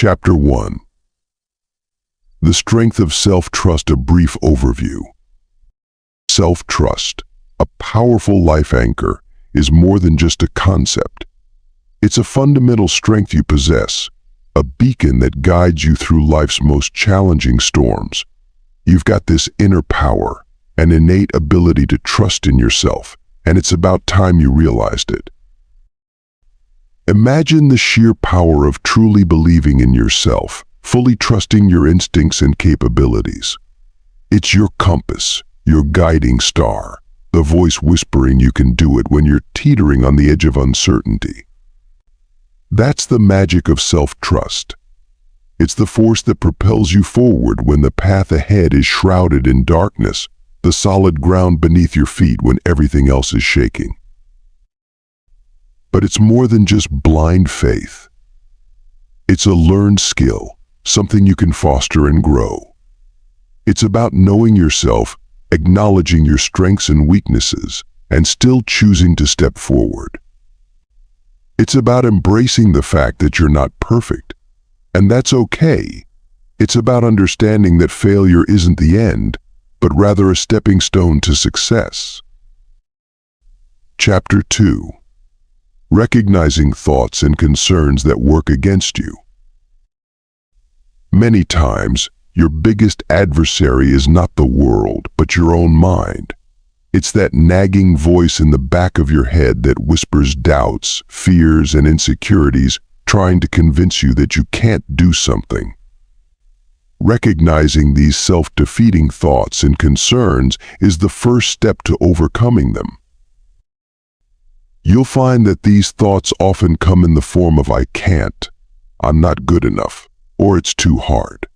Chapter 1. The Strength of Self-Trust, a brief overview. Self-trust, a powerful life anchor, is more than just a concept. It's a fundamental strength you possess, a beacon that guides you through life's most challenging storms. You've got this inner power, an innate ability to trust in yourself, and it's about time you realized it. Imagine the sheer power of truly believing in yourself, fully trusting your instincts and capabilities. It's your compass, your guiding star, the voice whispering you can do it when you're teetering on the edge of uncertainty. That's the magic of self-trust. It's the force that propels you forward when the path ahead is shrouded in darkness, the solid ground beneath your feet when everything else is shaking. But it's more than just blind faith. It's a learned skill, something you can foster and grow. It's about knowing yourself, acknowledging your strengths and weaknesses, and still choosing to step forward. It's about embracing the fact that you're not perfect, and that's okay. It's about understanding that failure isn't the end, but rather a stepping stone to success. Chapter 2. Recognizing thoughts and concerns that work against you. Many times, your biggest adversary is not the world, but your own mind. It's that nagging voice in the back of your head that whispers doubts, fears, and insecurities, trying to convince you that you can't do something. Recognizing these self-defeating thoughts and concerns is the first step to overcoming them. You'll find that these thoughts often come in the form of "I can't," "I'm not good enough," or "it's too hard."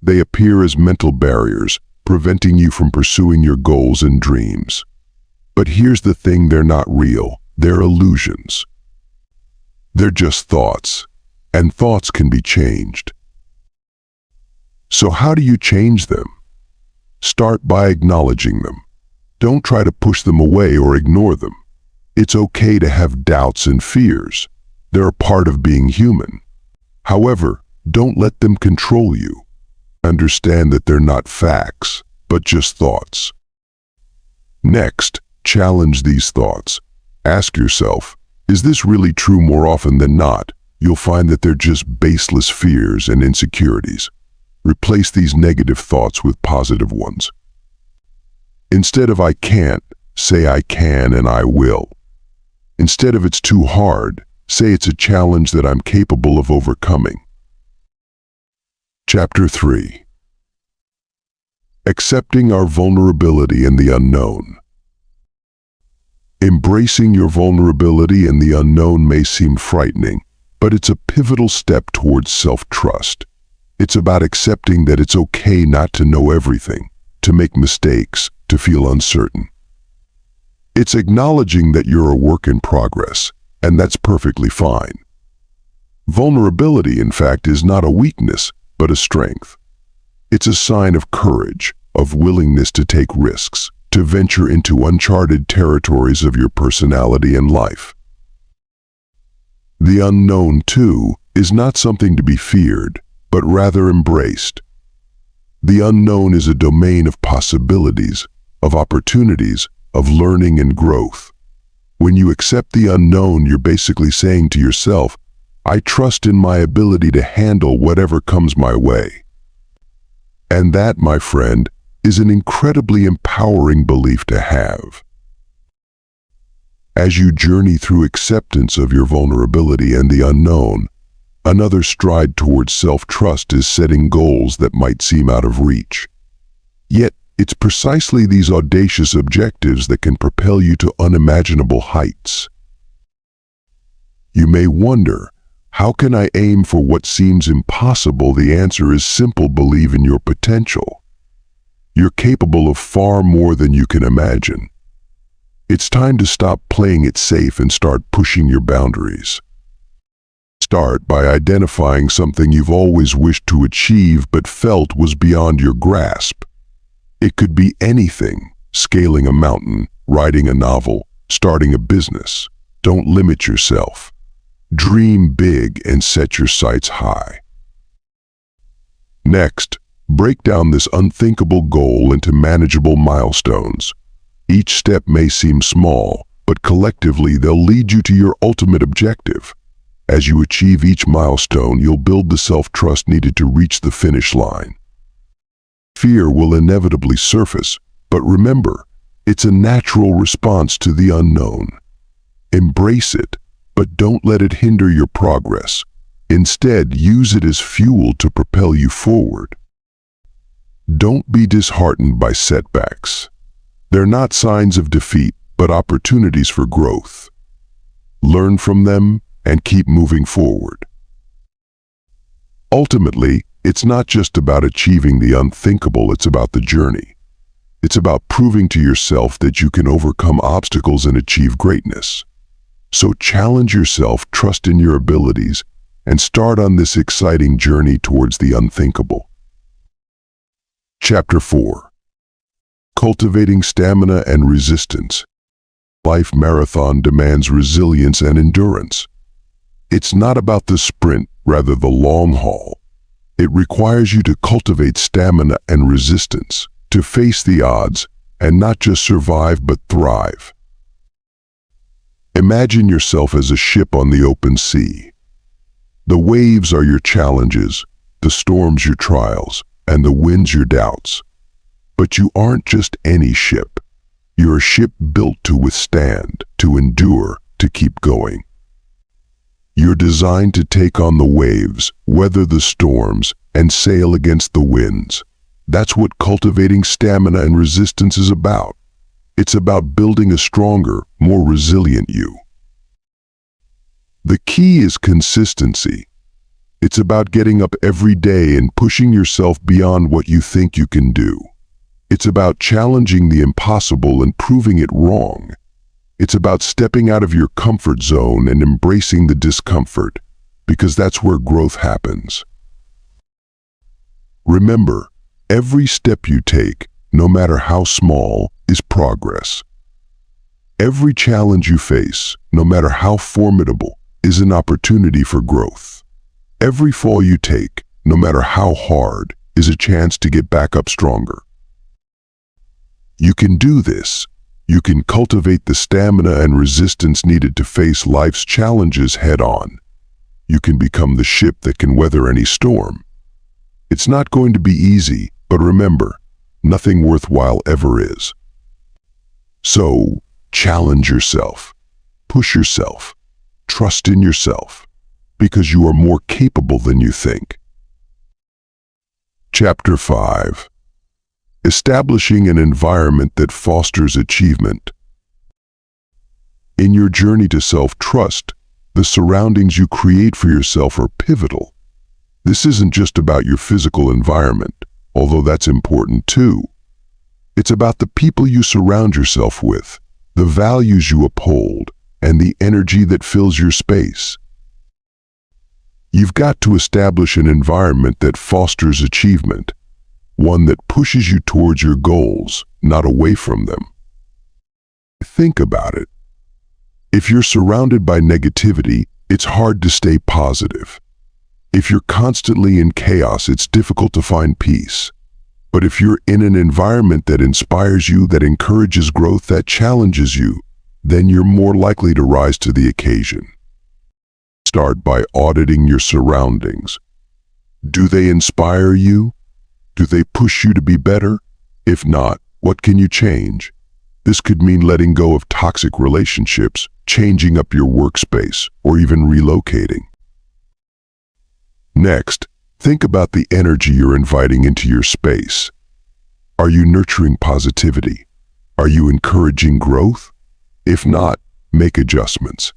They appear as mental barriers, preventing you from pursuing your goals and dreams. But here's the thing, they're not real, they're illusions. They're just thoughts, and thoughts can be changed. So how do you change them? Start by acknowledging them. Don't try to push them away or ignore them. It's okay to have doubts and fears. They're a part of being human. However, don't let them control you. Understand that they're not facts, but just thoughts. Next, challenge these thoughts. Ask yourself, is this really true? More often than not, you'll find that they're just baseless fears and insecurities. Replace these negative thoughts with positive ones. Instead of "I can't," say "I can" and "I will." Instead of "it's too hard," say "it's a challenge that I'm capable of overcoming." Chapter 3. Accepting our vulnerability and the unknown. Embracing your vulnerability and the unknown may seem frightening, but it's a pivotal step towards self-trust. It's about accepting that it's okay not to know everything, to make mistakes, to feel uncertain. It's acknowledging that you're a work in progress, and that's perfectly fine. Vulnerability, in fact, is not a weakness, but a strength. It's a sign of courage, of willingness to take risks, to venture into uncharted territories of your personality and life. The unknown, too, is not something to be feared, but rather embraced. The unknown is a domain of possibilities, of opportunities, of learning and growth. When you accept the unknown, you're basically saying to yourself, "I trust in my ability to handle whatever comes my way." And that, my friend, is an incredibly empowering belief to have. As you journey through acceptance of your vulnerability and the unknown, another stride towards self-trust is setting goals that might seem out of reach. Yet, it's precisely these audacious objectives that can propel you to unimaginable heights. You may wonder, how can I aim for what seems impossible? The answer is simple: believe in your potential. You're capable of far more than you can imagine. It's time to stop playing it safe and start pushing your boundaries. Start by identifying something you've always wished to achieve but felt was beyond your grasp. It could be anything: scaling a mountain, writing a novel, starting a business. Don't limit yourself. Dream big and set your sights high. Next, break down this unthinkable goal into manageable milestones. Each step may seem small, but collectively they'll lead you to your ultimate objective. As you achieve each milestone, you'll build the self-trust needed to reach the finish line. Fear will inevitably surface, but remember, it's a natural response to the unknown. Embrace it, but don't let it hinder your progress. Instead, use it as fuel to propel you forward. Don't be disheartened by setbacks. They're not signs of defeat, but opportunities for growth. Learn from them and keep moving forward. Ultimately, it's not just about achieving the unthinkable, it's about the journey. It's about proving to yourself that you can overcome obstacles and achieve greatness. So challenge yourself, trust in your abilities, and start on this exciting journey towards the unthinkable. Chapter 4. Cultivating Stamina and Resistance. Life marathon demands resilience and endurance. It's not about the sprint, rather the long haul. It requires you to cultivate stamina and resistance, to face the odds, and not just survive but thrive. Imagine yourself as a ship on the open sea. The waves are your challenges, the storms your trials, and the winds your doubts. But you aren't just any ship. You're a ship built to withstand, to endure, to keep going. You're designed to take on the waves, weather the storms, and sail against the winds. That's what cultivating stamina and resistance is about. It's about building a stronger, more resilient you. The key is consistency. It's about getting up every day and pushing yourself beyond what you think you can do. It's about challenging the impossible and proving it wrong. It's about stepping out of your comfort zone and embracing the discomfort, because that's where growth happens. Remember, every step you take, no matter how small, is progress. Every challenge you face, no matter how formidable, is an opportunity for growth. Every fall you take, no matter how hard, is a chance to get back up stronger. You can do this. You can cultivate the stamina and resistance needed to face life's challenges head-on. You can become the ship that can weather any storm. It's not going to be easy, but remember, nothing worthwhile ever is. So, challenge yourself. Push yourself. Trust in yourself, because you are more capable than you think. Chapter 5. Establishing an environment that fosters achievement. In your journey to self-trust, the surroundings you create for yourself are pivotal. This isn't just about your physical environment, although that's important too. It's about the people you surround yourself with, the values you uphold, and the energy that fills your space. You've got to establish an environment that fosters achievement, one that pushes you towards your goals, not away from them. Think about it. If you're surrounded by negativity, it's hard to stay positive. If you're constantly in chaos, it's difficult to find peace. But if you're in an environment that inspires you, that encourages growth, that challenges you, then you're more likely to rise to the occasion. Start by auditing your surroundings. Do they inspire you? Do they push you to be better? If not, what can you change? This could mean letting go of toxic relationships, changing up your workspace, or even relocating. Next, think about the energy you're inviting into your space. Are you nurturing positivity? Are you encouraging growth? If not, make adjustments.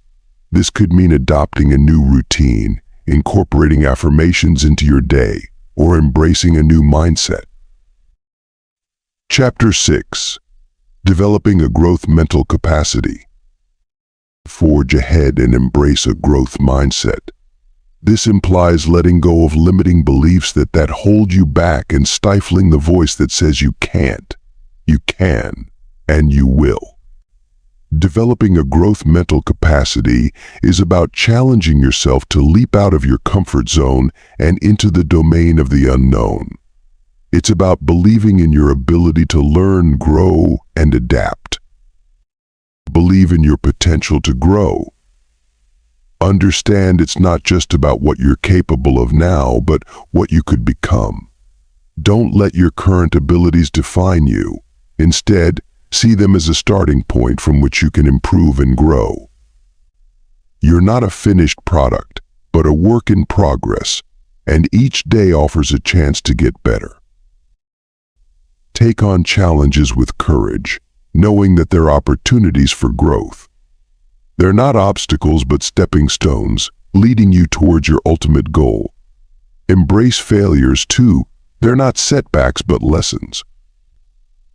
This could mean adopting a new routine, incorporating affirmations into your day, or embracing a new mindset. Chapter 6. Developing a growth mental capacity. Forge ahead and embrace a growth mindset. This implies letting go of limiting beliefs that hold you back and stifling the voice that says you can't, you can, and you will. Developing a growth mental capacity is about challenging yourself to leap out of your comfort zone and into the domain of the unknown. It's about believing in your ability to learn, grow, and adapt. Believe in your potential to grow. Understand it's not just about what you're capable of now, but what you could become. Don't let your current abilities define you. Instead, see them as a starting point from which you can improve and grow. You're not a finished product, but a work in progress, and each day offers a chance to get better. Take on challenges with courage, knowing that they're opportunities for growth. They're not obstacles but stepping stones, leading you towards your ultimate goal. Embrace failures too. They're not setbacks but lessons.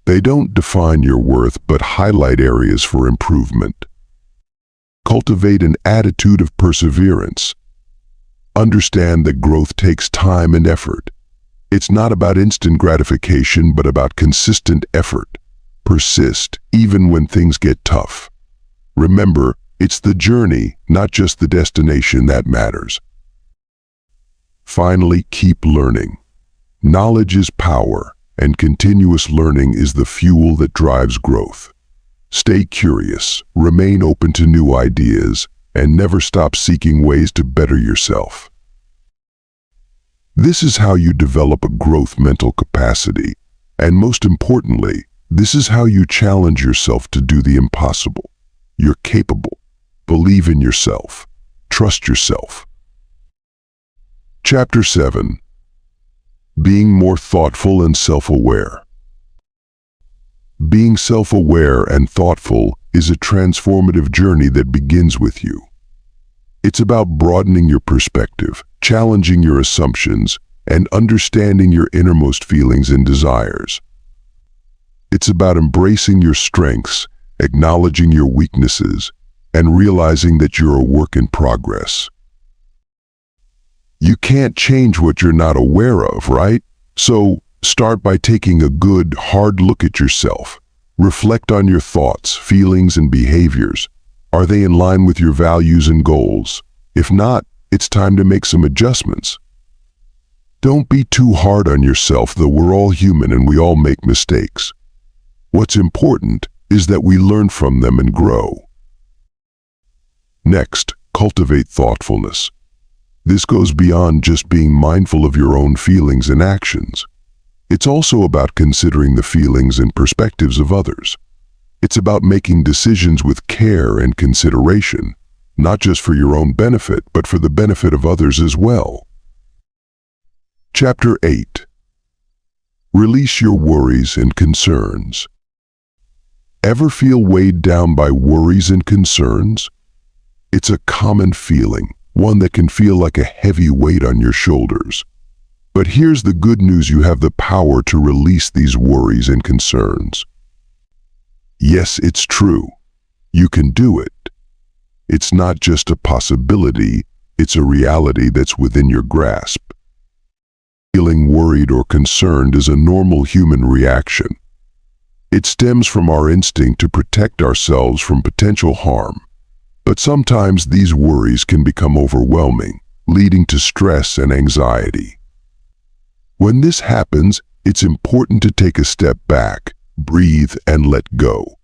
They don't define your worth but highlight areas for improvement. Cultivate an attitude of perseverance. Understand that growth takes time and effort. It's not about instant gratification but about consistent effort. Persist even when things get tough. Remember, it's the journey, not just the destination, that matters. Finally, keep learning. Knowledge is power, and continuous learning is the fuel that drives growth. Stay curious, remain open to new ideas, and never stop seeking ways to better yourself. This is how you develop a growth mental capacity, and most importantly, this is how you challenge yourself to do the impossible. You're capable. Believe in yourself. Trust yourself. Chapter 7. Being more thoughtful and self-aware. Being self-aware and thoughtful is a transformative journey that begins with you. It's about broadening your perspective, challenging your assumptions, and understanding your innermost feelings and desires. It's about embracing your strengths, acknowledging your weaknesses, and realizing that you're a work in progress. You can't change what you're not aware of, right? So start by taking a good, hard look at yourself. Reflect on your thoughts, feelings, and behaviors. Are they in line with your values and goals? If not, it's time to make some adjustments. Don't be too hard on yourself, though we're all human and we all make mistakes. What's important is that we learn from them and grow. Next, cultivate thoughtfulness. This goes beyond just being mindful of your own feelings and actions. It's also about considering the feelings and perspectives of others. It's about making decisions with care and consideration, not just for your own benefit, but for the benefit of others as well. Chapter 8. Release your worries and concerns. Ever feel weighed down by worries and concerns? It's a common feeling, one that can feel like a heavy weight on your shoulders. But here's the good news: you have the power to release these worries and concerns. Yes, it's true. You can do it. It's not just a possibility, it's a reality that's within your grasp. Feeling worried or concerned is a normal human reaction. It stems from our instinct to protect ourselves from potential harm. But sometimes these worries can become overwhelming, leading to stress and anxiety. When this happens, it's important to take a step back, breathe, and let go.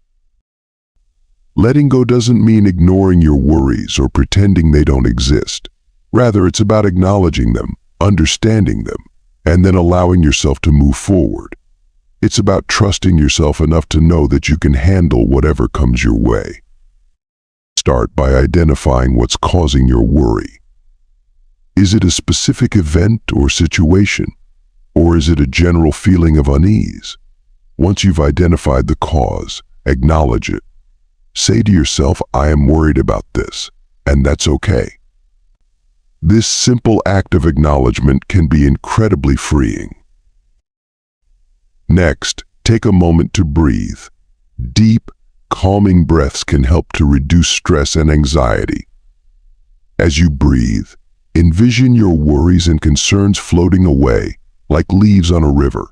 Letting go doesn't mean ignoring your worries or pretending they don't exist. Rather, it's about acknowledging them, understanding them, and then allowing yourself to move forward. It's about trusting yourself enough to know that you can handle whatever comes your way. Start by identifying what's causing your worry. Is it a specific event or situation? Or is it a general feeling of unease? Once you've identified the cause, acknowledge it. Say to yourself, I am worried about this, and that's okay. This simple act of acknowledgement can be incredibly freeing. Next, take a moment to breathe. Deep, calming breaths can help to reduce stress and anxiety. As you breathe, envision your worries and concerns floating away like leaves on a river.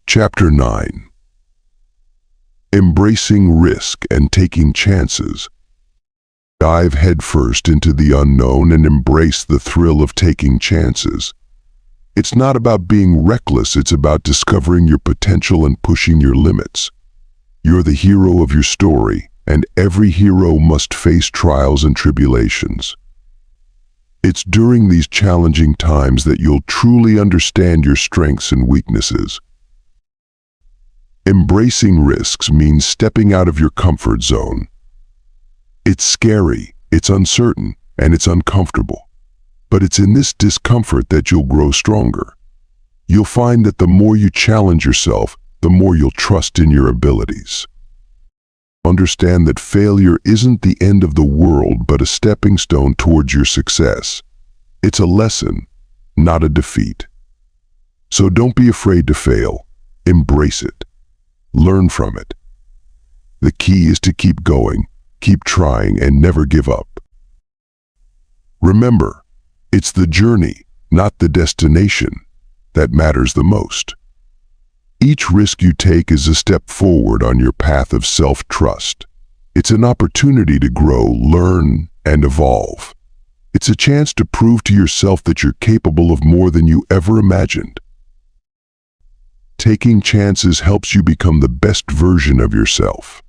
Chapter 9. Embracing risk and taking chances. Dive headfirst into the unknown and embrace the thrill of taking chances. It's not about being reckless, it's about discovering your potential and pushing your limits. You're the hero of your story, and every hero must face trials and tribulations. It's during these challenging times that you'll truly understand your strengths and weaknesses. Embracing risks means stepping out of your comfort zone. It's scary, it's uncertain, and it's uncomfortable. But it's in this discomfort that you'll grow stronger. You'll find that the more you challenge yourself, the more you'll trust in your abilities. Understand that failure isn't the end of the world, but a stepping stone towards your success. It's a lesson, not a defeat. So don't be afraid to fail. Embrace it. Learn from it. The key is to keep going, keep trying, and never give up. Remember, it's the journey, not the destination, that matters the most. Each risk you take is a step forward on your path of self-trust. It's an opportunity to grow, learn, and evolve. It's a chance to prove to yourself that you're capable of more than you ever imagined. Taking chances helps you become the best version of yourself.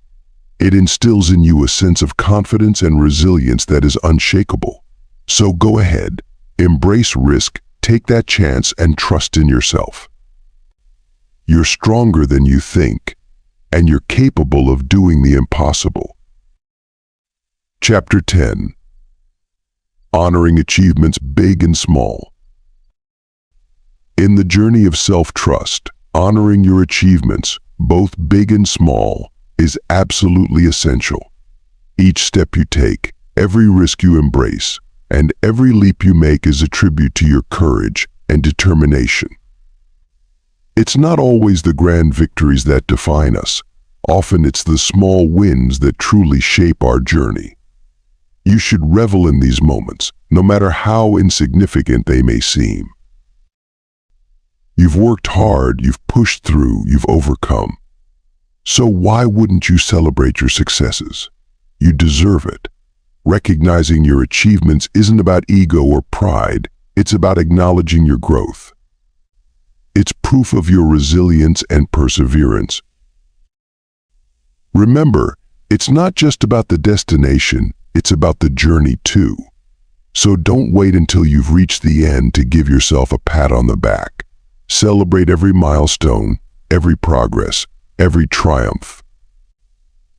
It instills in you a sense of confidence and resilience that is unshakable. So go ahead, embrace risk, take that chance, and trust in yourself. You're stronger than you think, and you're capable of doing the impossible. Chapter 10. Honoring achievements big and small. In the journey of self-trust, honoring your achievements, both big and small, is absolutely essential. Each step you take, every risk you embrace, and every leap you make is a tribute to your courage and determination. It's not always the grand victories that define us. Often it's the small wins that truly shape our journey. You should revel in these moments, no matter how insignificant they may seem. You've worked hard, you've pushed through, you've overcome. So why wouldn't you celebrate your successes? You deserve it. Recognizing your achievements isn't about ego or pride, it's about acknowledging your growth. It's proof of your resilience and perseverance. Remember, it's not just about the destination, it's about the journey too. So don't wait until you've reached the end to give yourself a pat on the back. Celebrate every milestone, every progress, every triumph.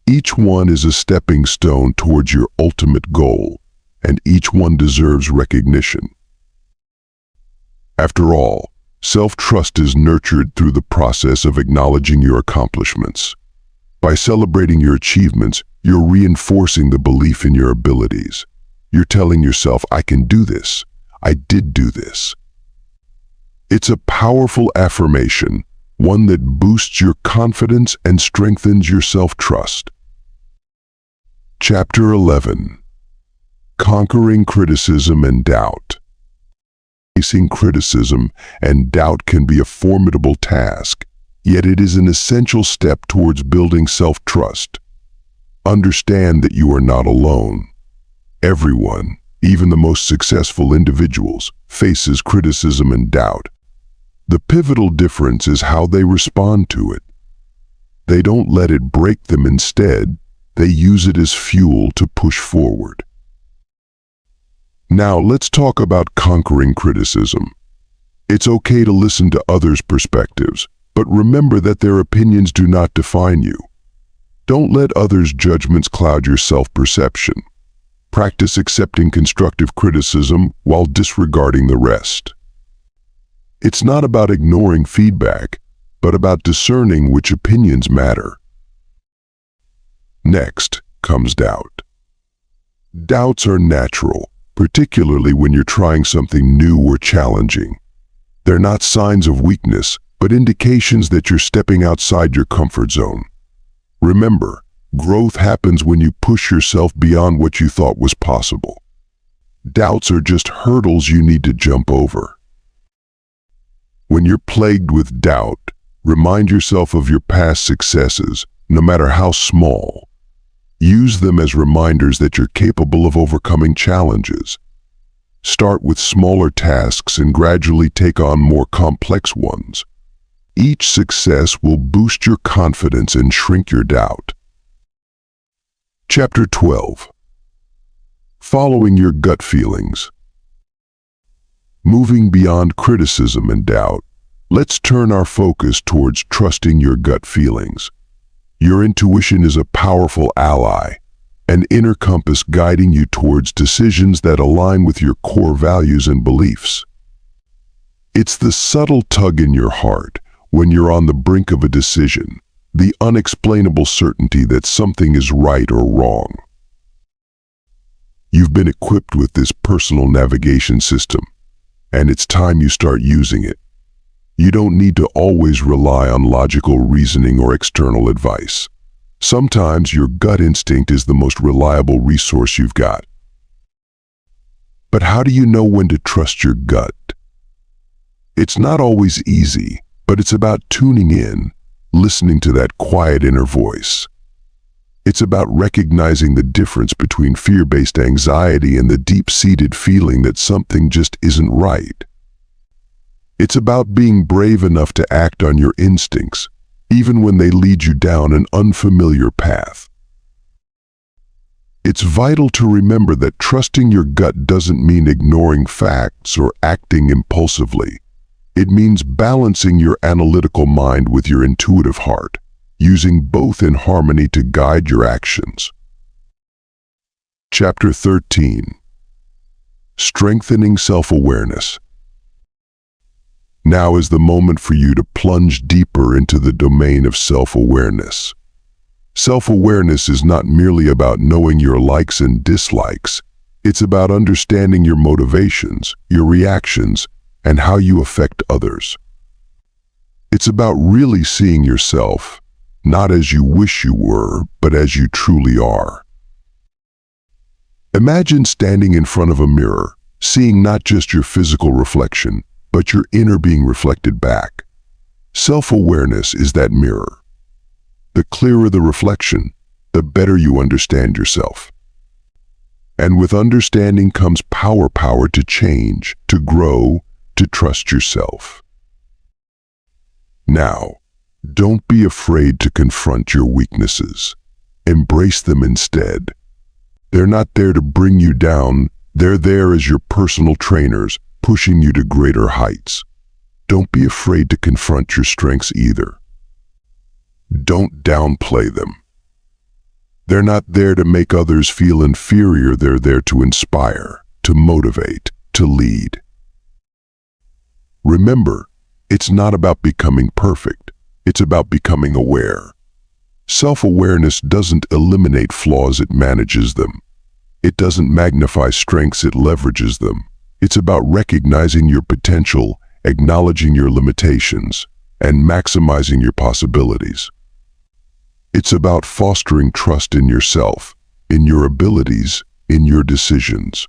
Each one is a stepping stone towards your ultimate goal, and each one deserves recognition. After all, self-trust is nurtured through the process of acknowledging your accomplishments. By celebrating your achievements, you're reinforcing the belief in your abilities. You're telling yourself, I can do this. I did do this. It's a powerful affirmation, one that boosts your confidence and strengthens your self-trust. Chapter 11. Conquering criticism and doubt. Facing criticism and doubt can be a formidable task, yet it is an essential step towards building self-trust. Understand that you are not alone. Everyone, even the most successful individuals, faces criticism and doubt. The pivotal difference is how they respond to it. They don't let it break them. Instead, they use it as fuel to push forward. Now let's talk about conquering criticism. It's okay to listen to others' perspectives, but remember that their opinions do not define you. Don't let others' judgments cloud your self-perception. Practice accepting constructive criticism while disregarding the rest. It's not about ignoring feedback, but about discerning which opinions matter. Next comes doubt. Doubts are natural, particularly when you're trying something new or challenging. They're not signs of weakness, but indications that you're stepping outside your comfort zone. Remember, growth happens when you push yourself beyond what you thought was possible. Doubts are just hurdles you need to jump over. When you're plagued with doubt, remind yourself of your past successes, no matter how small. Use them as reminders that you're capable of overcoming challenges. Start with smaller tasks and gradually take on more complex ones. Each success will boost your confidence and shrink your doubt. Chapter 12. Following your gut feelings. Moving beyond criticism and doubt, let's turn our focus towards trusting your gut feelings. Your intuition is a powerful ally, an inner compass guiding you towards decisions that align with your core values and beliefs. It's the subtle tug in your heart when you're on the brink of a decision, the unexplainable certainty that something is right or wrong. You've been equipped with this personal navigation system, and it's time you start using it. You don't need to always rely on logical reasoning or external advice. Sometimes your gut instinct is the most reliable resource you've got. But how do you know when to trust your gut? It's not always easy, but it's about tuning in, listening to that quiet inner voice. It's about recognizing the difference between fear-based anxiety and the deep-seated feeling that something just isn't right. It's about being brave enough to act on your instincts, even when they lead you down an unfamiliar path. It's vital to remember that trusting your gut doesn't mean ignoring facts or acting impulsively. It means balancing your analytical mind with your intuitive heart, using both in harmony to guide your actions. Chapter 13. Strengthening self-awareness. Now is the moment for you to plunge deeper into the domain of self-awareness. Self-awareness is not merely about knowing your likes and dislikes. It's about understanding your motivations, your reactions, and how you affect others. It's about really seeing yourself, not as you wish you were, but as you truly are. Imagine standing in front of a mirror, seeing not just your physical reflection, but your inner being reflected back. Self-awareness is that mirror. The clearer the reflection, the better you understand yourself. And with understanding comes power to change, to grow, to trust yourself. Now, don't be afraid to confront your weaknesses. Embrace them instead. They're not there to bring you down, they're there as your personal trainers, pushing you to greater heights. Don't be afraid to confront your strengths either. Don't downplay them. They're not there to make others feel inferior, they're there to inspire, to motivate, to lead. Remember, it's not about becoming perfect, it's about becoming aware. Self-awareness doesn't eliminate flaws, it manages them. It doesn't magnify strengths, it leverages them. It's about recognizing your potential, acknowledging your limitations, and maximizing your possibilities. It's about fostering trust in yourself, in your abilities, in your decisions.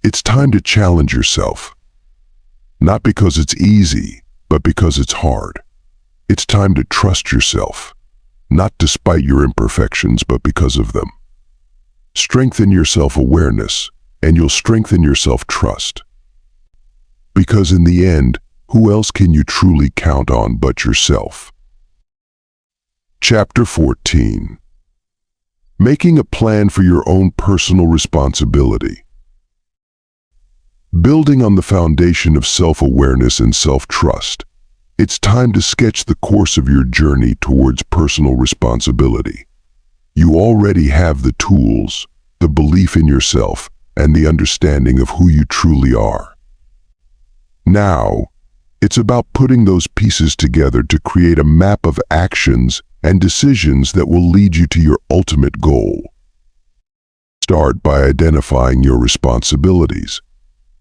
It's time to challenge yourself. Not because it's easy, but because it's hard. It's time to trust yourself, not despite your imperfections, but because of them. Strengthen your self-awareness, and you'll strengthen your self-trust. Because in the end, who else can you truly count on but yourself? Chapter 14. Making a plan for your own personal responsibility. Building on the foundation of self-awareness and self-trust, it's time to sketch the course of your journey towards personal responsibility. You already have the tools, the belief in yourself, and the understanding of who you truly are. Now, it's about putting those pieces together to create a map of actions and decisions that will lead you to your ultimate goal. Start by identifying your responsibilities.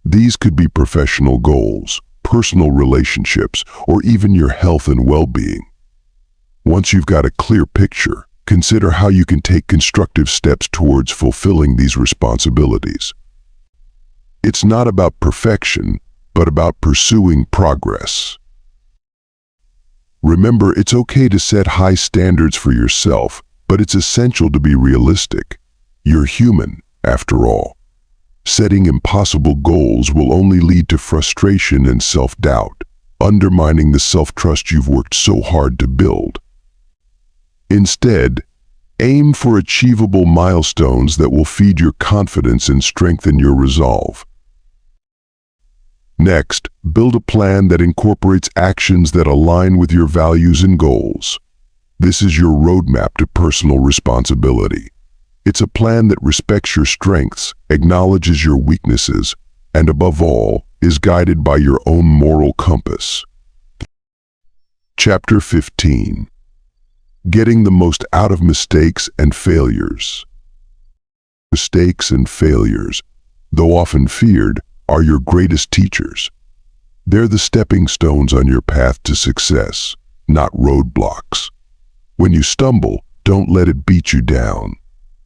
These could be professional goals, personal relationships, or even your health and well-being. Once you've got a clear picture, consider how you can take constructive steps towards fulfilling these responsibilities. It's not about perfection, but about pursuing progress. Remember, it's okay to set high standards for yourself, but it's essential to be realistic. You're human, after all. Setting impossible goals will only lead to frustration and self-doubt, undermining the self-trust you've worked so hard to build. Instead, aim for achievable milestones that will feed your confidence and strengthen your resolve. Next, build a plan that incorporates actions that align with your values and goals. This is your roadmap to personal responsibility. It's a plan that respects your strengths, acknowledges your weaknesses, and above all, is guided by your own moral compass. Chapter 15. Getting the most out of mistakes and failures. Mistakes and failures, though often feared, are your greatest teachers. They're the stepping stones on your path to success, not roadblocks. When you stumble, don't let it beat you down.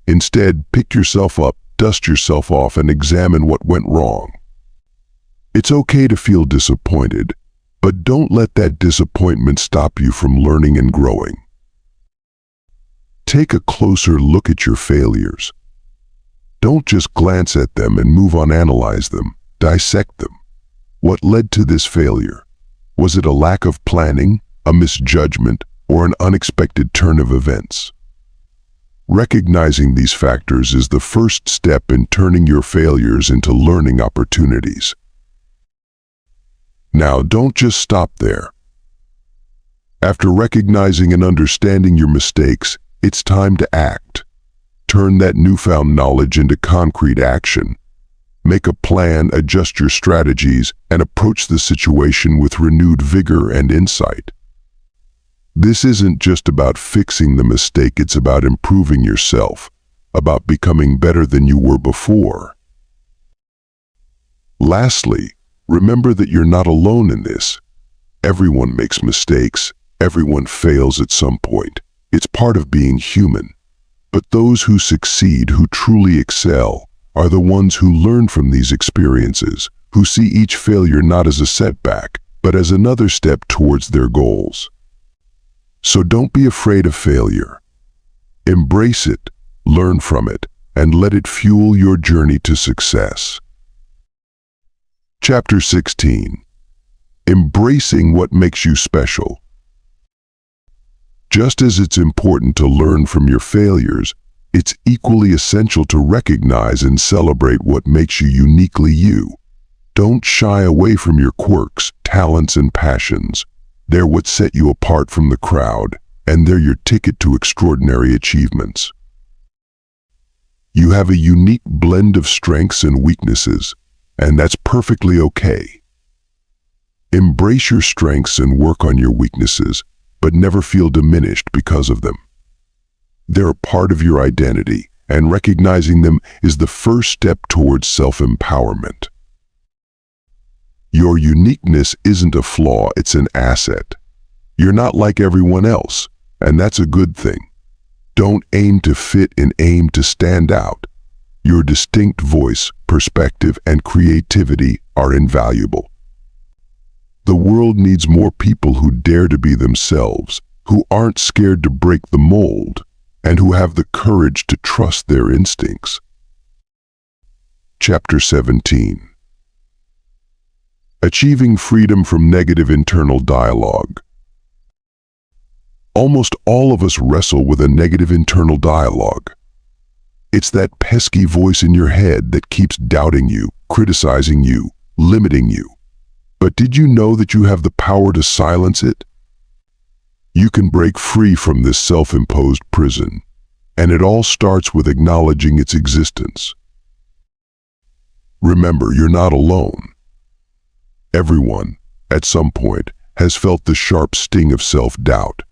Instead, pick yourself up, dust yourself off, and examine what went wrong. It's okay to feel disappointed, but don't let that disappointment stop you from learning and growing. Take a closer look at your failures. Don't just glance at them and move on. Analyze them. Dissect them. What led to this failure? Was it a lack of planning, a misjudgment, or an unexpected turn of events? Recognizing these factors is the first step in turning your failures into learning opportunities. Now, don't just stop there. After recognizing and understanding your mistakes, it's time to act. Turn that newfound knowledge into concrete action. Make a plan, adjust your strategies, and approach the situation with renewed vigor and insight. This isn't just about fixing the mistake, it's about improving yourself, about becoming better than you were before. Lastly, remember that you're not alone in this. Everyone makes mistakes, everyone fails at some point. It's part of being human. But those who succeed, who truly excel, are the ones who learn from these experiences, who see each failure not as a setback, but as another step towards their goals. So don't be afraid of failure. Embrace it, learn from it, and let it fuel your journey to success. Chapter 16. Embracing what makes you special. Just as it's important to learn from your failures, it's equally essential to recognize and celebrate what makes you uniquely you. Don't shy away from your quirks, talents, and passions. They're what set you apart from the crowd, and they're your ticket to extraordinary achievements. You have a unique blend of strengths and weaknesses, and that's perfectly okay. Embrace your strengths and work on your weaknesses, but never feel diminished because of them. They're a part of your identity, and recognizing them is the first step towards self-empowerment. Your uniqueness isn't a flaw, it's an asset. You're not like everyone else, and that's a good thing. Don't aim to fit and aim to stand out. Your distinct voice, perspective, and creativity are invaluable. The world needs more people who dare to be themselves, who aren't scared to break the mold, and who have the courage to trust their instincts. Chapter 17. Achieving freedom from negative internal dialogue. Almost all of us wrestle with a negative internal dialogue. It's that pesky voice in your head that keeps doubting you, criticizing you, limiting you. But did you know that you have the power to silence it? You can break free from this self-imposed prison, and it all starts with acknowledging its existence. Remember, you're not alone. Everyone, at some point, has felt the sharp sting of self-doubt.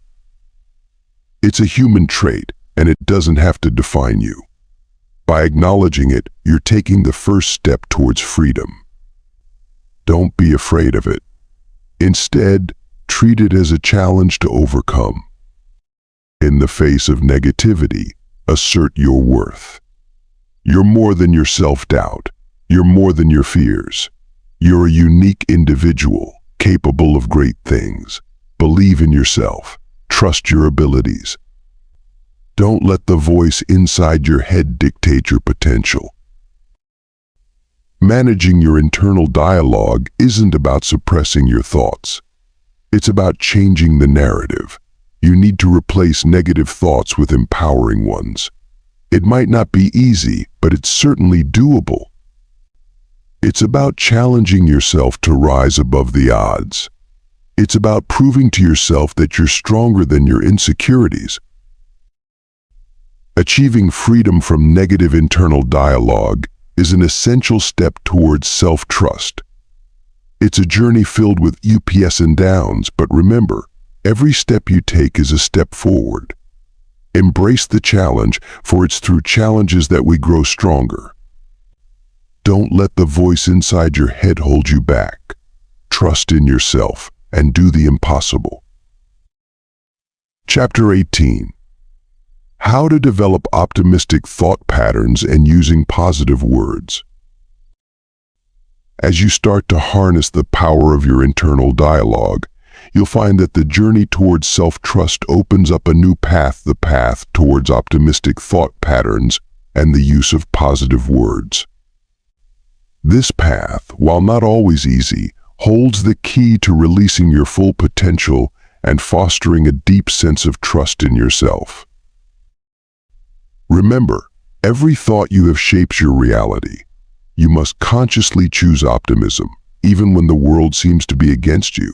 It's a human trait, and it doesn't have to define you. By acknowledging it, you're taking the first step towards freedom. Don't be afraid of it. Instead, treat it as a challenge to overcome. In the face of negativity, assert your worth. You're more than your self-doubt. You're more than your fears. You're a unique individual, capable of great things. Believe in yourself. Trust your abilities. Don't let the voice inside your head dictate your potential. Managing your internal dialogue isn't about suppressing your thoughts. It's about changing the narrative. You need to replace negative thoughts with empowering ones. It might not be easy, but it's certainly doable. It's about challenging yourself to rise above the odds. It's about proving to yourself that you're stronger than your insecurities. Achieving freedom from negative internal dialogue is an essential step towards self-trust. It's a journey filled with ups and downs, but remember, every step you take is a step forward. Embrace the challenge, for it's through challenges that we grow stronger. Don't let the voice inside your head hold you back. Trust in yourself and do the impossible. Chapter 18. How to develop optimistic thought patterns and using positive words. As you start to harness the power of your internal dialogue, you'll find that the journey towards self-trust opens up a new path, the path towards optimistic thought patterns and the use of positive words. This path, while not always easy, holds the key to releasing your full potential and fostering a deep sense of trust in yourself. Remember, every thought you have shapes your reality. You must consciously choose optimism, even when the world seems to be against you.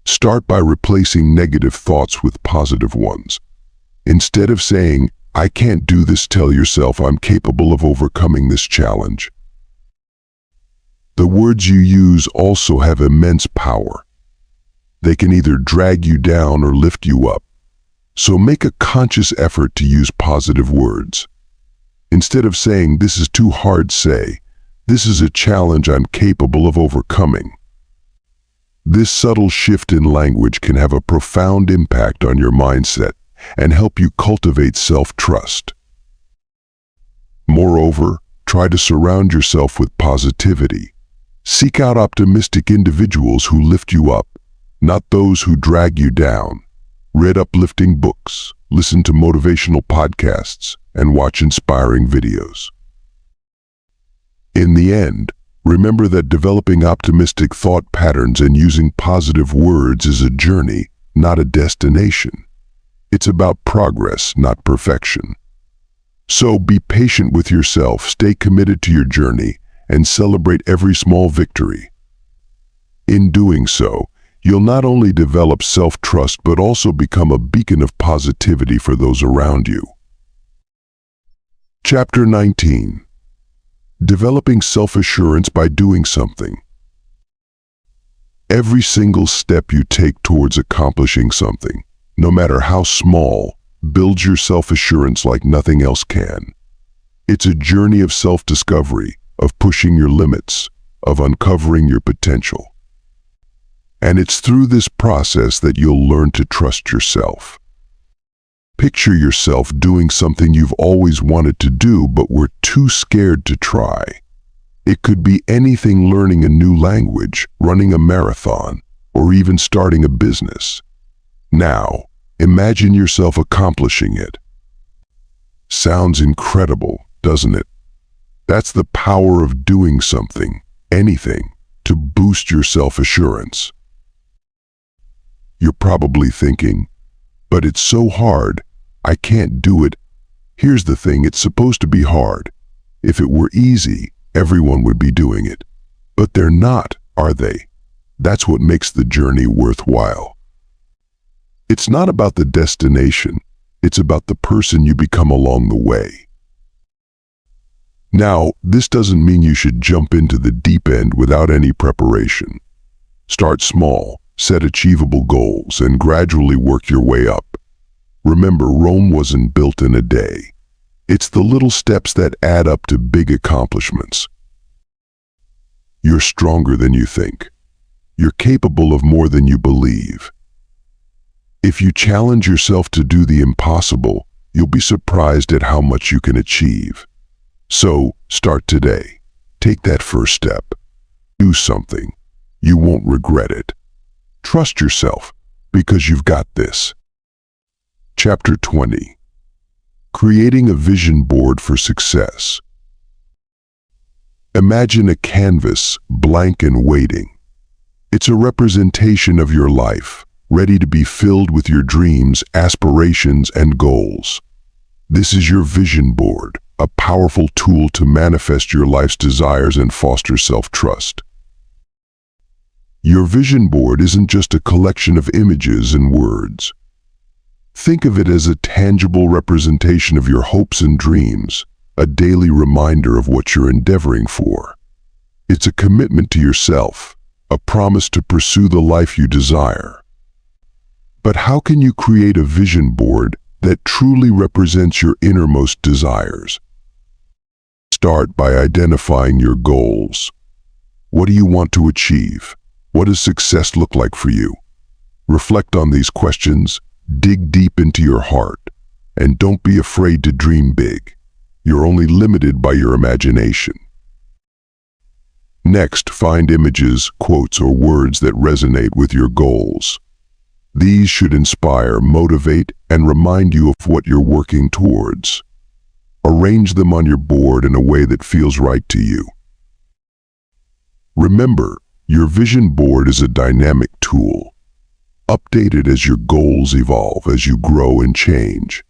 Start by replacing negative thoughts with positive ones. Instead of saying, "I can't do this," tell yourself, "I'm capable of overcoming this challenge." The words you use also have immense power. They can either drag you down or lift you up. So make a conscious effort to use positive words. Instead of saying, "This is too hard," say, "This is a challenge I'm capable of overcoming." This subtle shift in language can have a profound impact on your mindset and help you cultivate self-trust. Moreover, try to surround yourself with positivity. Seek out optimistic individuals who lift you up, not those who drag you down. Read uplifting books, listen to motivational podcasts, and watch inspiring videos. In the end, remember that developing optimistic thought patterns and using positive words is a journey, not a destination. It's about progress, not perfection. So be patient with yourself, stay committed to your journey, and celebrate every small victory. In doing so, you'll not only develop self-trust but also become a beacon of positivity for those around you. Chapter 19. Developing self-assurance by doing something. Every single step you take towards accomplishing something, no matter how small, builds your self-assurance like nothing else can. It's a journey of self-discovery, of pushing your limits, of uncovering your potential. And it's through this process that you'll learn to trust yourself. Picture yourself doing something you've always wanted to do but were too scared to try. It could be anything: learning a new language, running a marathon, or even starting a business. Now, imagine yourself accomplishing it. Sounds incredible, doesn't it? That's the power of doing something, anything, to boost your self-assurance. You're probably thinking, "But it's so hard. I can't do it." Here's the thing, it's supposed to be hard. If it were easy, everyone would be doing it. But they're not, are they? That's what makes the journey worthwhile. It's not about the destination, it's about the person you become along the way. Now, this doesn't mean you should jump into the deep end without any preparation. Start small. Set achievable goals and gradually work your way up. Remember, Rome wasn't built in a day. It's the little steps that add up to big accomplishments. You're stronger than you think. You're capable of more than you believe. If you challenge yourself to do the impossible, you'll be surprised at how much you can achieve. So, start today. Take that first step. Do something. You won't regret it. Trust yourself. because you've got this. Chapter 20. Creating a Vision Board for Success. Imagine a canvas, blank and waiting. It's a representation of your life, ready to be filled with your dreams, aspirations, and goals. This is your vision board, a powerful tool to manifest your life's desires and foster self-trust. Your vision board isn't just a collection of images and words. Think of it as a tangible representation of your hopes and dreams, a daily reminder of what you're endeavoring for. It's a commitment to yourself, a promise to pursue the life you desire. But how can you create a vision board that truly represents your innermost desires? Start by identifying your goals. What do you want to achieve? What does success look like for you? Reflect on these questions, dig deep into your heart, and don't be afraid to dream big. You're only limited by your imagination. Next, find images, quotes, or words that resonate with your goals. These should inspire, motivate, and remind you of what you're working towards. Arrange them on your board in a way that feels right to you. Remember, your vision board is a dynamic tool. Update it as your goals evolve, as you grow and change.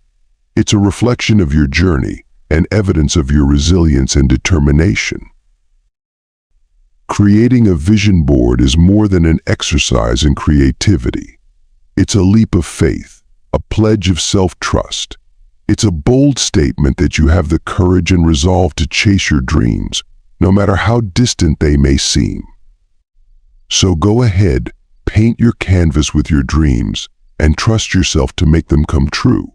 It's a reflection of your journey and evidence of your resilience and determination. Creating a vision board is more than an exercise in creativity. It's a leap of faith, a pledge of self-trust. It's a bold statement that you have the courage and resolve to chase your dreams, no matter how distant they may seem. So go ahead, paint your canvas with your dreams, and trust yourself to make them come true.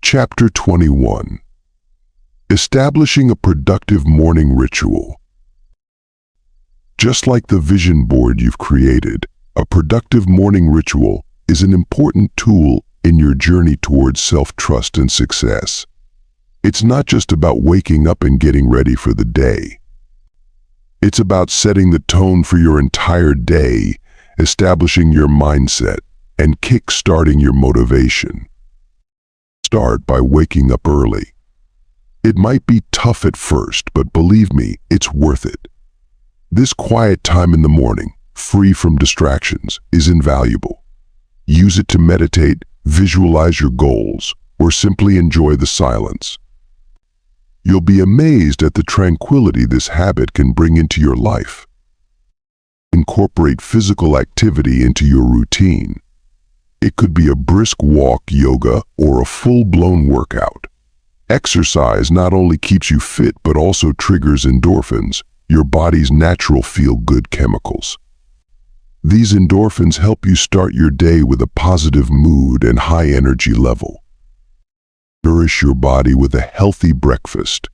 Chapter 21. Establishing a productive morning ritual. Just like the vision board you've created, a productive morning ritual is an important tool in your journey towards self-trust and success. It's not just about waking up and getting ready for the day. It's about setting the tone for your entire day, establishing your mindset, and kick-starting your motivation. Start by waking up early. It might be tough at first, but believe me, it's worth it. This quiet time in the morning, free from distractions, is invaluable. Use it to meditate, visualize your goals, or simply enjoy the silence. You'll be amazed at the tranquility this habit can bring into your life. Incorporate physical activity into your routine. It could be a brisk walk, yoga, or a full-blown workout. Exercise not only keeps you fit but also triggers endorphins, your body's natural feel-good chemicals. These endorphins help you start your day with a positive mood and high energy level. Nourish your body with a healthy breakfast.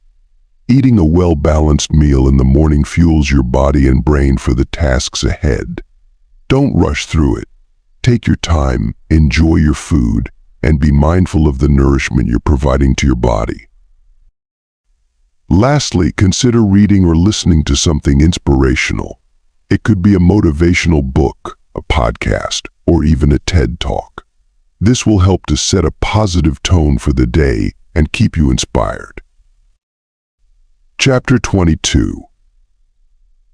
Eating a well-balanced meal in the morning fuels your body and brain for the tasks ahead. Don't rush through it. Take your time, enjoy your food, and be mindful of the nourishment you're providing to your body. Lastly, consider reading or listening to something inspirational. It could be a motivational book, a podcast, or even a TED Talk. This will help to set a positive tone for the day and keep you inspired. Chapter 22.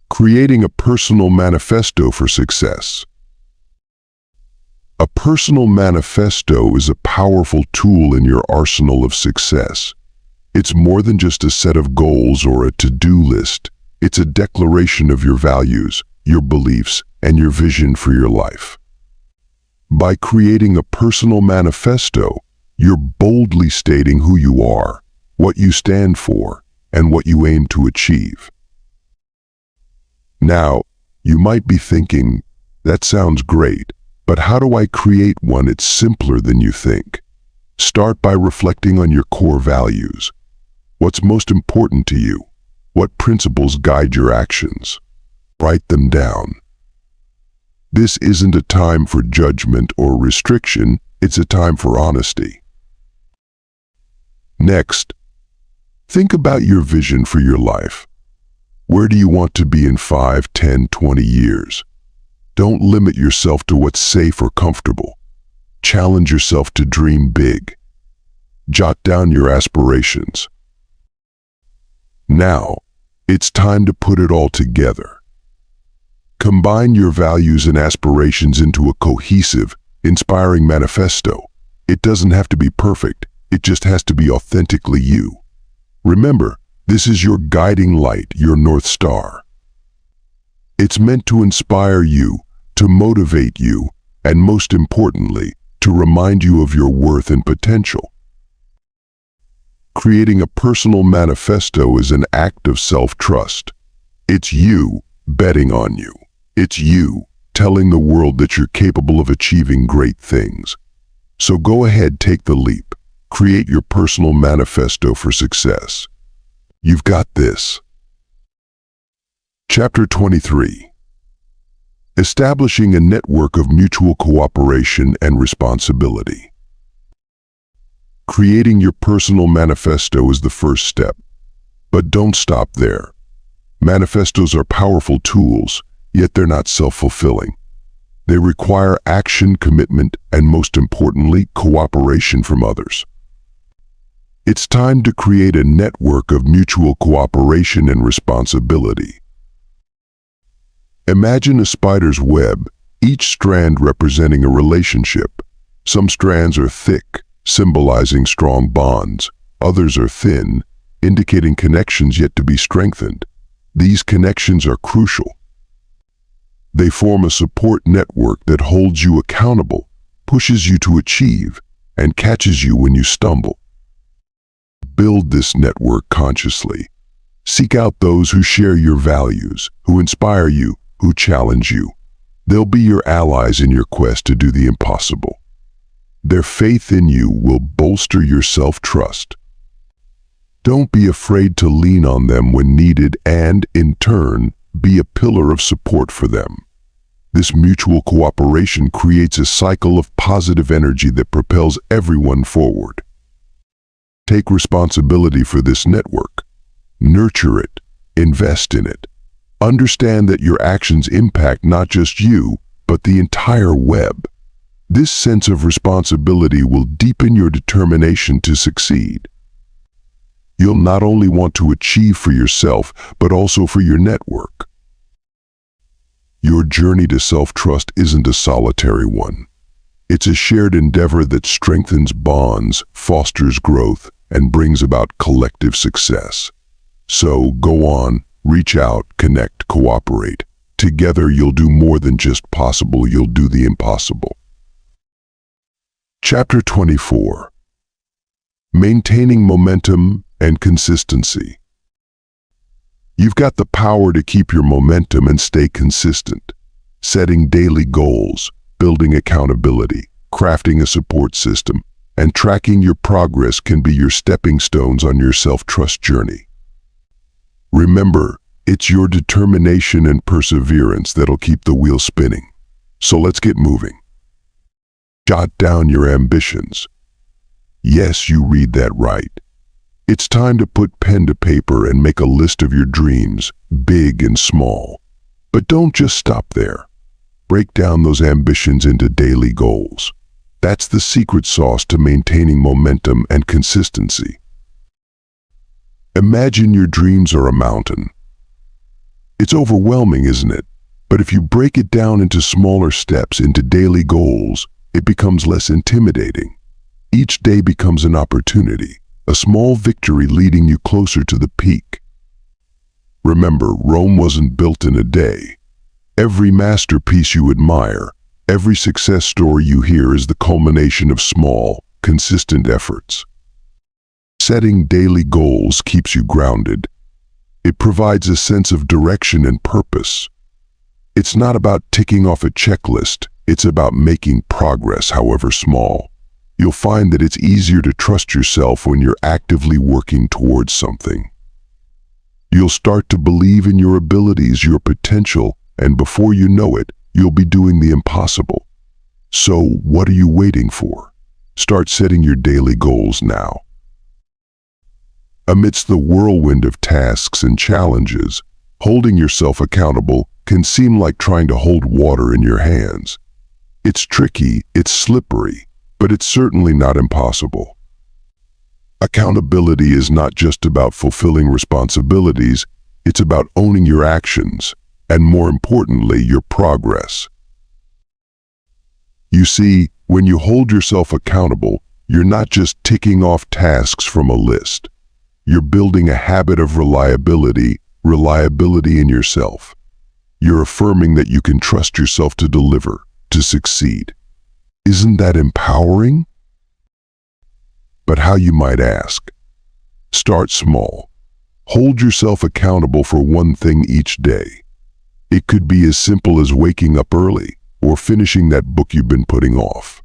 Creating a Personal Manifesto for Success. A personal manifesto is a powerful tool in your arsenal of success. It's more than just a set of goals or a to-do list. It's a declaration of your values, your beliefs, and your vision for your life. By creating a personal manifesto, you're boldly stating who you are, what you stand for, and what you aim to achieve. Now, you might be thinking, that sounds great, but how do I create one? It's simpler than you think. Start by reflecting on your core values. What's most important to you? What principles guide your actions? Write them down. This isn't a time for judgment or restriction, it's a time for honesty. Next, think about your vision for your life. Where do you want to be in 5, 10, 20 years? Don't limit yourself to what's safe or comfortable. Challenge yourself to dream big. Jot down your aspirations. Now, it's time to put it all together. Combine your values and aspirations into a cohesive, inspiring manifesto. It doesn't have to be perfect, it just has to be authentically you. Remember, this is your guiding light, your North Star. It's meant to inspire you, to motivate you, and most importantly, to remind you of your worth and potential. Creating a personal manifesto is an act of self-trust. It's you betting on you. It's you telling the world that you're capable of achieving great things. So go ahead, take the leap. Create your personal manifesto for success. You've got this. Chapter 23. Establishing a network of mutual cooperation and responsibility. Creating your personal manifesto is the first step. But don't stop there. Manifestos are powerful tools, yet they're not self-fulfilling. They require action, commitment, and most importantly, cooperation from others. It's time to create a network of mutual cooperation and responsibility. Imagine a spider's web, each strand representing a relationship. Some strands are thick, symbolizing strong bonds. Others are thin, indicating connections yet to be strengthened. These connections are crucial. They form a support network that holds you accountable, pushes you to achieve, and catches you when you stumble. Build this network consciously. Seek out those who share your values, who inspire you, who challenge you. They'll be your allies in your quest to do the impossible. Their faith in you will bolster your self-trust. Don't be afraid to lean on them when needed and, in turn, be a pillar of support for them. This mutual cooperation creates a cycle of positive energy that propels everyone forward. Take responsibility for this network. Nurture it. Invest in it. Understand that your actions impact not just you, but the entire web. This sense of responsibility will deepen your determination to succeed. You'll not only want to achieve for yourself, but also for your network. Your journey to self-trust isn't a solitary one. It's a shared endeavor that strengthens bonds, fosters growth, and brings about collective success. So go on, reach out, connect, cooperate. Together you'll do more than just possible, you'll do the impossible. Chapter 24. Maintaining momentum and consistency. You've got the power to keep your momentum and stay consistent. Setting daily goals, building accountability, crafting a support system, and tracking your progress can be your stepping stones on your self-trust journey. Remember, it's your determination and perseverance that'll keep the wheel spinning. So let's get moving. Jot down your ambitions. Yes, you read that right. It's time to put pen to paper and make a list of your dreams, big and small. But don't just stop there. Break down those ambitions into daily goals. That's the secret sauce to maintaining momentum and consistency. Imagine your dreams are a mountain. It's overwhelming, isn't it? But if you break it down into smaller steps, into daily goals, it becomes less intimidating. Each day becomes an opportunity, a small victory leading you closer to the peak. Remember, Rome wasn't built in a day. Every masterpiece you admire, every success story you hear is the culmination of small, consistent efforts. Setting daily goals keeps you grounded. It provides a sense of direction and purpose. It's not about ticking off a checklist, it's about making progress, however small. You'll find that it's easier to trust yourself when you're actively working towards something. You'll start to believe in your abilities, your potential, and before you know it, you'll be doing the impossible. So, what are you waiting for? Start setting your daily goals now. Amidst the whirlwind of tasks and challenges, holding yourself accountable can seem like trying to hold water in your hands. It's tricky, it's slippery, but it's certainly not impossible. Accountability is not just about fulfilling responsibilities, it's about owning your actions, and more importantly, your progress. You see, when you hold yourself accountable, you're not just ticking off tasks from a list. You're building a habit of reliability in yourself. You're affirming that you can trust yourself to deliver, to succeed. Isn't that empowering? But how, you might ask? Start small. Hold yourself accountable for one thing each day. It could be as simple as waking up early or finishing that book you've been putting off.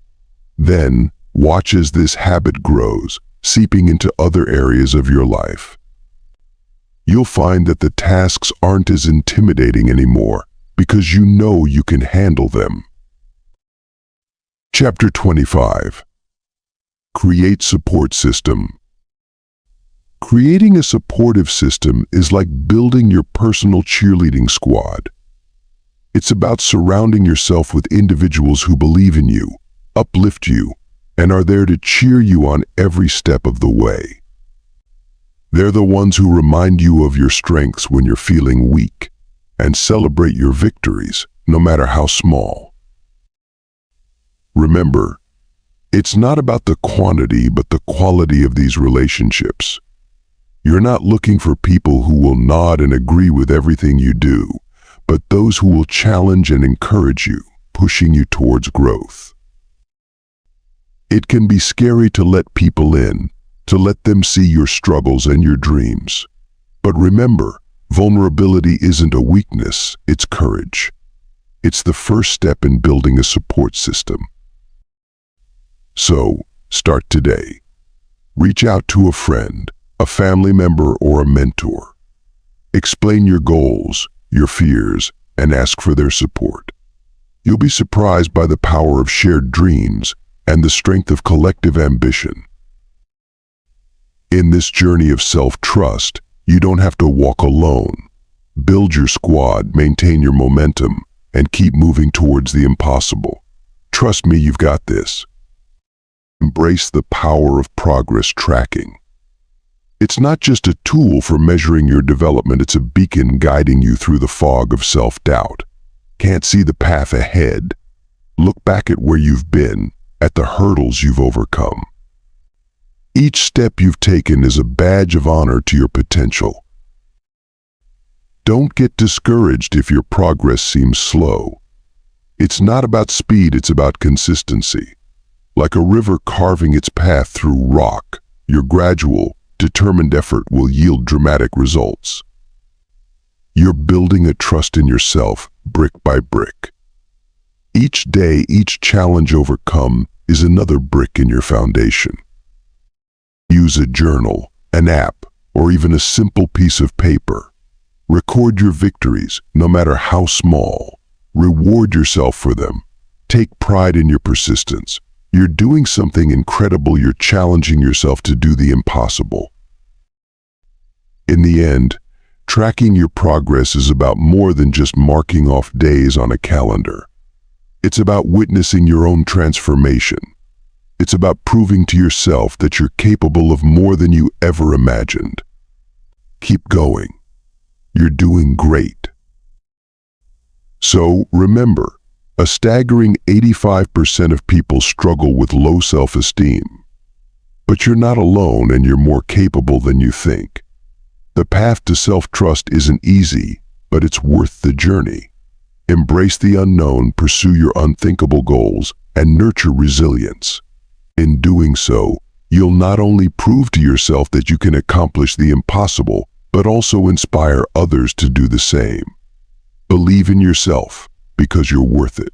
Then, watch as this habit grows, seeping into other areas of your life. You'll find that the tasks aren't as intimidating anymore because you know you can handle them. Chapter 25. Create support system. Creating a supportive system is like building your personal cheerleading squad. It's about surrounding yourself with individuals who believe in you, uplift you, and are there to cheer you on every step of the way. They're the ones who remind you of your strengths when you're feeling weak, and celebrate your victories, no matter how small. Remember, it's not about the quantity but the quality of these relationships. You're not looking for people who will nod and agree with everything you do, but those who will challenge and encourage you, pushing you towards growth. It can be scary to let people in, to let them see your struggles and your dreams. But remember, vulnerability isn't a weakness, it's courage. It's the first step in building a support system. So, start today. Reach out to a friend, a family member, or a mentor. Explain your goals, your fears, and ask for their support. You'll be surprised by the power of shared dreams and the strength of collective ambition. In this journey of self-trust, you don't have to walk alone. Build your squad, maintain your momentum, and keep moving towards the impossible. Trust me, you've got this. Embrace the power of progress tracking. It's not just a tool for measuring your development, it's a beacon guiding you through the fog of self-doubt. Can't see the path ahead? Look back at where you've been, at the hurdles you've overcome. Each step you've taken is a badge of honor to your potential. Don't get discouraged if your progress seems slow. It's not about speed, it's about consistency. Like a river carving its path through rock, your gradual, determined effort will yield dramatic results. You're building a trust in yourself, brick by brick. Each day, each challenge overcome is another brick in your foundation. Use a journal, an app, or even a simple piece of paper. Record your victories, no matter how small. Reward yourself for them. Take pride in your persistence. You're doing something incredible. You're challenging yourself to do the impossible. In the end, tracking your progress is about more than just marking off days on a calendar. It's about witnessing your own transformation. It's about proving to yourself that you're capable of more than you ever imagined. Keep going. You're doing great. So remember, a staggering 85% of people struggle with low self-esteem. But you're not alone, and you're more capable than you think. The path to self-trust isn't easy, but it's worth the journey. Embrace the unknown, pursue your unthinkable goals, and nurture resilience. In doing so, you'll not only prove to yourself that you can accomplish the impossible, but also inspire others to do the same. Believe in yourself, because you're worth it.